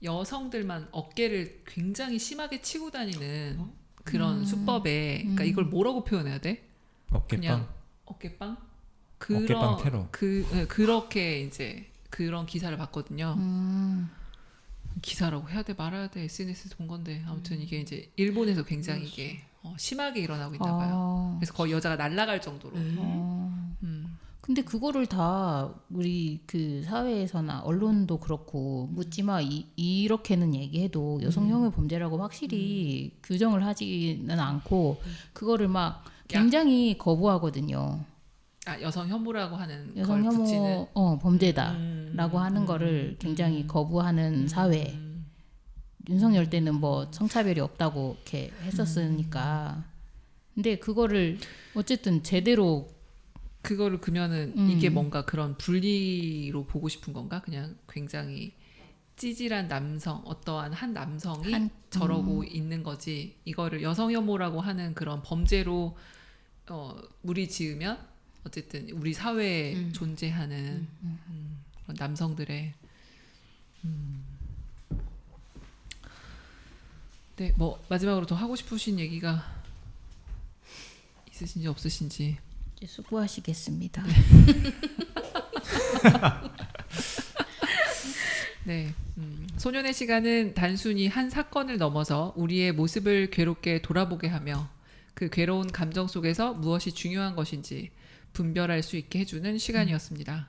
여성들만 어깨를 굉장히 심하게 치고 다니는 그런 수법에 그러니까 이걸 뭐라고 표현해야 돼? 그냥 어깨빵? 어깨빵? 어깨빵 테러. 그렇게 이제 그런 기사를 봤거든요. 기사라고 해야 돼 말아야 돼 SNS에서 본 건데 아무튼 이게 이제 일본에서 굉장히 이게 심하게 일어나고 있나 봐요. 그래서 거의 여자가 날아갈 정도로. 근데 그거를 다 우리 그 사회에서나 언론도 그렇고 묻지마 이렇게는 얘기해도 여성혐오 범죄라고 확실히 규정을 하지는 않고 그거를 막 굉장히 거부하거든요. 아 여성 혐오라고 하는 걸 여성혐오 붙이는 범죄다라고 하는 거를 굉장히 거부하는 사회. 윤석열 때는 뭐 성차별이 없다고 이렇게 했었으니까. 근데 그거를 어쨌든 제대로 그거를 그러면은 이게 뭔가 그런 분리로 보고 싶은 건가? 그냥 굉장히 찌질한 남성, 어떠한 한 남성이 저러고 있는 거지. 이거를 여성 혐오라고 하는 그런 범죄로 무리 지으면 어쨌든 우리 사회에 존재하는 그런 남성들의 네, 뭐 마지막으로 더 하고 싶으신 얘기가 있으신지 없으신지. 이제 수고하시겠습니다. 네, 소년의 시간은 단순히 한 사건을 넘어서 우리의 모습을 괴롭게 돌아보게 하며 그 괴로운 감정 속에서 무엇이 중요한 것인지 분별할 수 있게 해주는 시간이었습니다.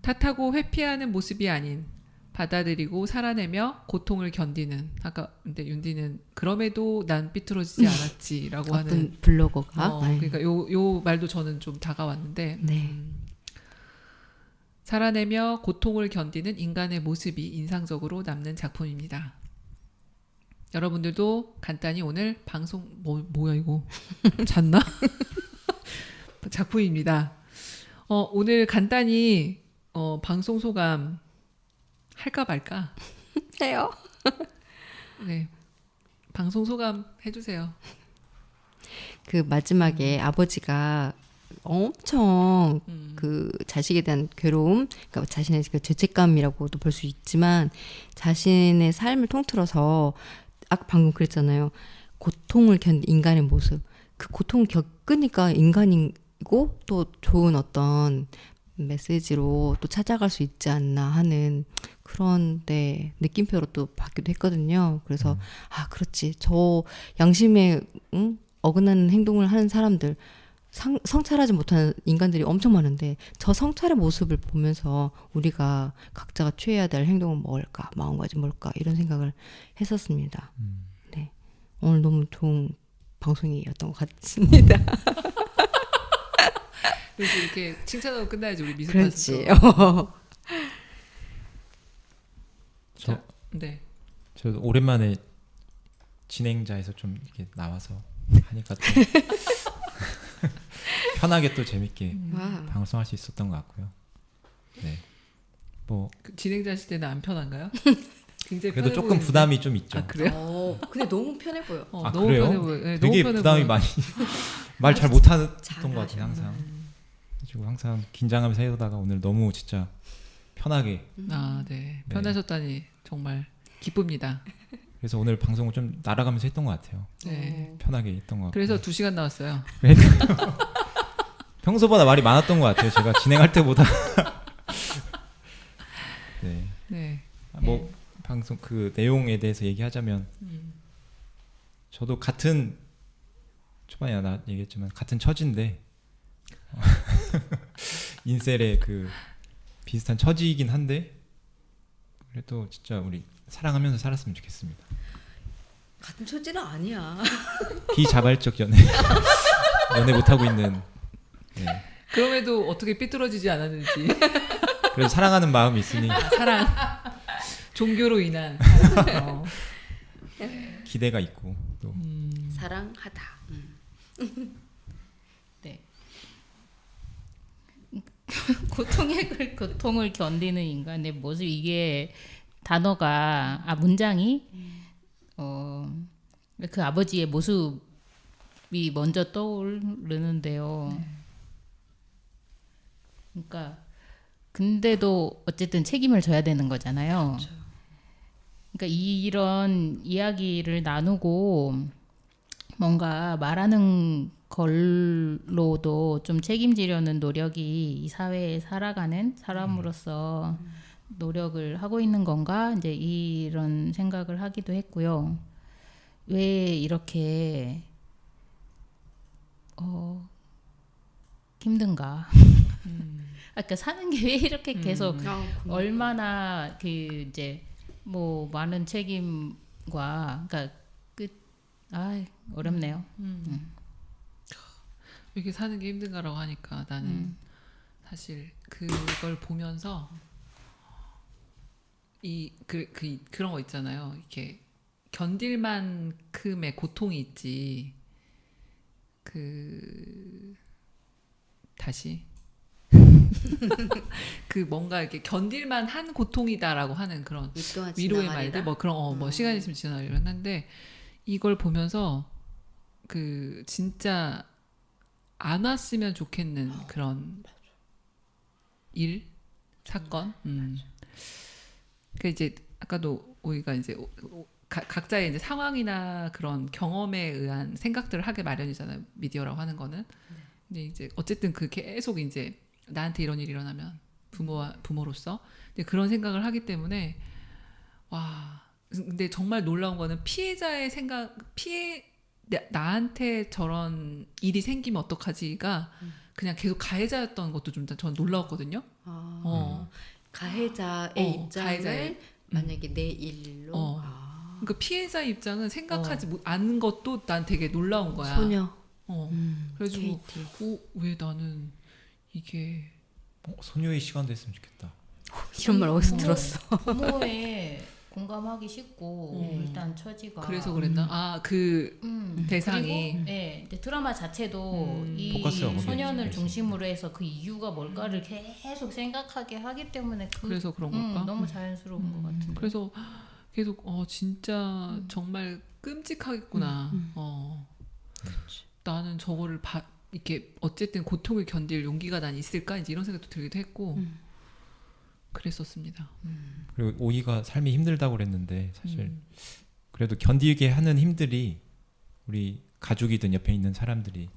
탓하고 회피하는 모습이 아닌 받아들이고 살아내며 고통을 견디는 아까 근데 윤디는 그럼에도 난 삐뚤어지지 않았지라고 하는 어떤 블로거가 그러니까 요 말도 저는 좀 다가왔는데 네. 살아내며 고통을 견디는 인간의 모습이 인상적으로 남는 작품입니다. 여러분들도 간단히 오늘 방송 뭐야 이거 잤나? 작품입니다. 오늘 간단히 방송 소감 할까 말까? 해요. 네, 방송 소감 해주세요. 그 마지막에 아버지가 엄청 그 자식에 대한 괴로움, 그러니까 자신의 그 죄책감이라고도 볼 수 있지만 자신의 삶을 통틀어서 아까 방금 그랬잖아요. 고통을 견딘 인간의 모습. 그 고통을 겪으니까 인간이고 또 좋은 어떤 메시지로 또 찾아갈 수 있지 않나 하는 그런 느낌표로 또 받기도 했거든요. 그래서 아 그렇지. 저 양심에 어긋나는 행동을 하는 사람들 성찰하지 못하는 인간들이 엄청 많은데 저 성찰의 모습을 보면서 우리가 각자가 취해야 될 행동은 뭘까 마음가짐 뭘까 이런 생각을 했었습니다. 네. 오늘 너무 좋은 방송이었던 것 같습니다. 그래서 이렇게 칭찬하고 끝나야지 우리 그렇지. 미술관에서. 네. 저도 오랜만에 진행자에서 좀 이렇게 나와서 하니까 또 편하게 또 재밌게 와. 방송할 수 있었던 것 같고요. 네. 뭐 그 진행자 하실 때는 안 편한가요? 굉장히 그래도 편해 조금 보이는데. 부담이 좀 있죠. 아 그래요? 근데 너무 편해 보여. 아, 너무 그래요? 편해 보여. 네, 되게 너무 편해 부담이 보여. 많이 말 잘 못하는 잘하죠. 것 같아요 항상. 그리고 항상 긴장하면서 해오다가 오늘 너무 진짜 편하게. 아, 네. 편하셨다니 정말 기쁩니다. 그래서 오늘 방송을 좀 날아가면서 했던 것 같아요. 네. 편하게 했던 것 같고. 그래서 2시간 나왔어요. 평소보다 말이 많았던 것 같아요. 제가 진행할 때보다. 네. 네. 뭐 방송 그 내용에 대해서 얘기하자면 저도 같은 초반에 나 얘기했지만 같은 처지인데 인셀의 그 비슷한 처지이긴 한데 그래도 진짜 우리 사랑하면서 살았으면 좋겠습니다. 같은 처지는 아니야. 비자발적 연애 못 하고 있는. 네. 그럼에도 어떻게 삐뚤어지지 않았는지. 그래도 사랑하는 마음이 있으니 사랑. 종교로 인한 기대가 있고 또 사랑하다. 네. 고통을 견디는 인간의 모습 이게 단어가 문장이 그 아버지의 모습이 먼저 떠오르는데요. 그러니까 근데도 어쨌든 책임을 져야 되는 거잖아요. 그러니까 이런 이야기를 나누고 뭔가 말하는 걸로도 좀 책임지려는 노력이 이 사회에 살아가는 사람으로서 노력을 하고 있는 건가 이제 이런 생각을 하기도 했고요. 왜 이렇게 힘든가? 그러니까 사는 게 왜 이렇게 계속 얼마나 그 이제 뭐 많은 책임과 그러니까 어렵네요. 이렇게 사는 게 힘든가라고 하니까 나는 사실 그걸 보면서 그런 거 있잖아요. 이렇게 견딜 만큼의 고통이 있지. 다시 그 뭔가 이렇게 견딜만 한 고통이다라고 하는 그런 위로의 말들 뭐 그런 뭐 시간이 있으면 지나가려고 했는데 이걸 보면서 그 진짜 안 왔으면 좋겠는 그런 일 사건 그 이제 아까도 우리가 이제 각자의 이제 상황이나 그런 경험에 의한 생각들을 하게 마련이잖아요. 미디어라고 하는 거는. 근데 이제 어쨌든 그 계속 이제 나한테 이런 일이 일어나면 부모로서 근데 그런 생각을 하기 때문에 와 근데 정말 놀라운 거는 피해자의 생각 나한테 저런 일이 생기면 어떡하지가 그냥 계속 가해자였던 것도 좀 전 놀라웠거든요. 가해자의 입장을 가해자의, 만약에 내 일로 그러니까 피해자 입장은 생각하지 않은 것도 난 되게 놀라운 거야. 소녀. 그래가지고 왜 나는 이게 소녀의 시간도 했으면 좋겠다. 이런 말 어디서 들었어? 부모에 공감하기 쉽고 일단 처지가 그래서 그랬나? 그 대상이 그리고, 네, 이제 드라마 자체도 이 포커스가 거기에 소년을 있어요. 중심으로 해서 그 이유가 뭘까를 계속 생각하게 하기 때문에 그래서 그런 걸까? 너무 자연스러운 것 같은데. 그래서 계속 진짜 정말 끔찍하겠구나. 나는 저거를 이렇게 어쨌든 고통을 견딜 용기가 난 있을까 이제 이런 생각도 들기도 했고 그랬었습니다. 그리고 오이가 삶이 힘들다고 그랬는데 사실 그래도 견디게 하는 힘들이 우리 가족이든 옆에 있는 사람들이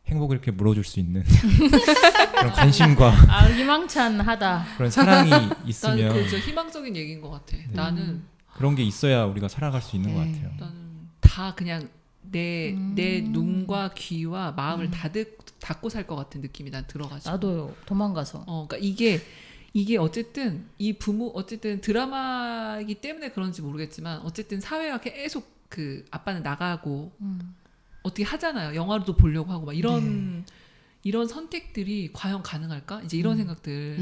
행복을 이렇게 물어줄 수 있는 그런 관심과 아 희망찬하다. 그런 사랑이 나는 있으면 그 진짜 희망적인 얘기인 것 같아. 나는 그런 게 있어야 우리가 살아갈 수 있는 것 같아요. 나는 다 그냥 내 눈과 귀와 마음을 닫고 살 것 같은 느낌이 난 들어가지고. 나도요. 도망가서. 그러니까 이게 어쨌든 이 부모 어쨌든 드라마이기 때문에 그런지 모르겠지만 어쨌든 사회가 계속 그 아빠는 나가고 어떻게 하잖아요. 영화로도 보려고 하고 막 이런 선택들이 과연 가능할까? 이제 이런 생각들.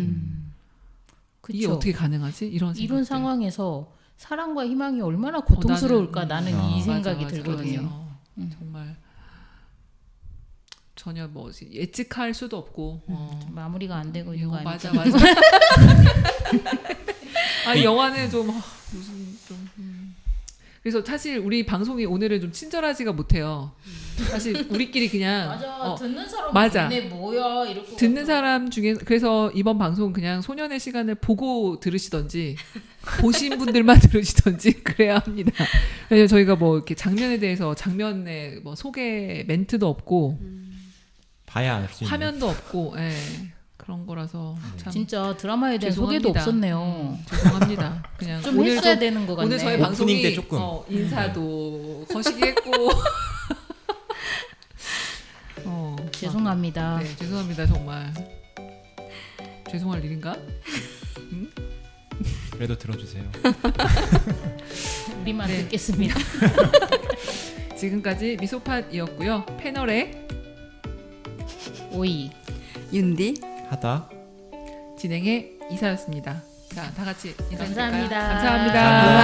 이게 그쵸. 어떻게 가능하지? 이런 생각들. 이런 상황에서 사랑과 희망이 얼마나 고통스러울까 나는 아. 이 생각이 맞아, 들거든요. 맞아. 정말 전혀 뭐 예측할 수도 없고 마무리가 안 되고 있는 거 아니야? 맞아. 아 영화는 좀 무슨 좀 그래서 사실 우리 방송이 오늘은 좀 친절하지가 못해요. 사실 우리끼리 그냥 맞아. 듣는 사람 맞아. 얘네 뭐야 이렇게 듣는 사람 중에 그래서 이번 방송 그냥 소년의 시간을 보고 들으시던지 보신 분들만 들으시던지 그래야 합니다. 왜냐면 저희가 뭐 이렇게 장면에 대해서 장면의 뭐 소개 멘트도 없고 봐야 알 수 있는. 화면도 없고 예. 그런 거라서 참 진짜 드라마에 대한 죄송합니다. 소개도 없었네요. 죄송합니다. 그냥 좀 했어야 되는 것 같네. 오늘 저희 오프닝 방송이 때 조금. 인사도 거시기했고 죄송합니다. 네, 죄송합니다 정말. 죄송할 일인가? 그래도 들어주세요. 우리만 네. 듣겠습니다. 지금까지 미소팟이었고요. 패널의 오이. 윤디 하다. 진행의 이사였습니다. 자, 다 같이 인사드릴까요? 감사합니다. 감사합니다. 감사합니다.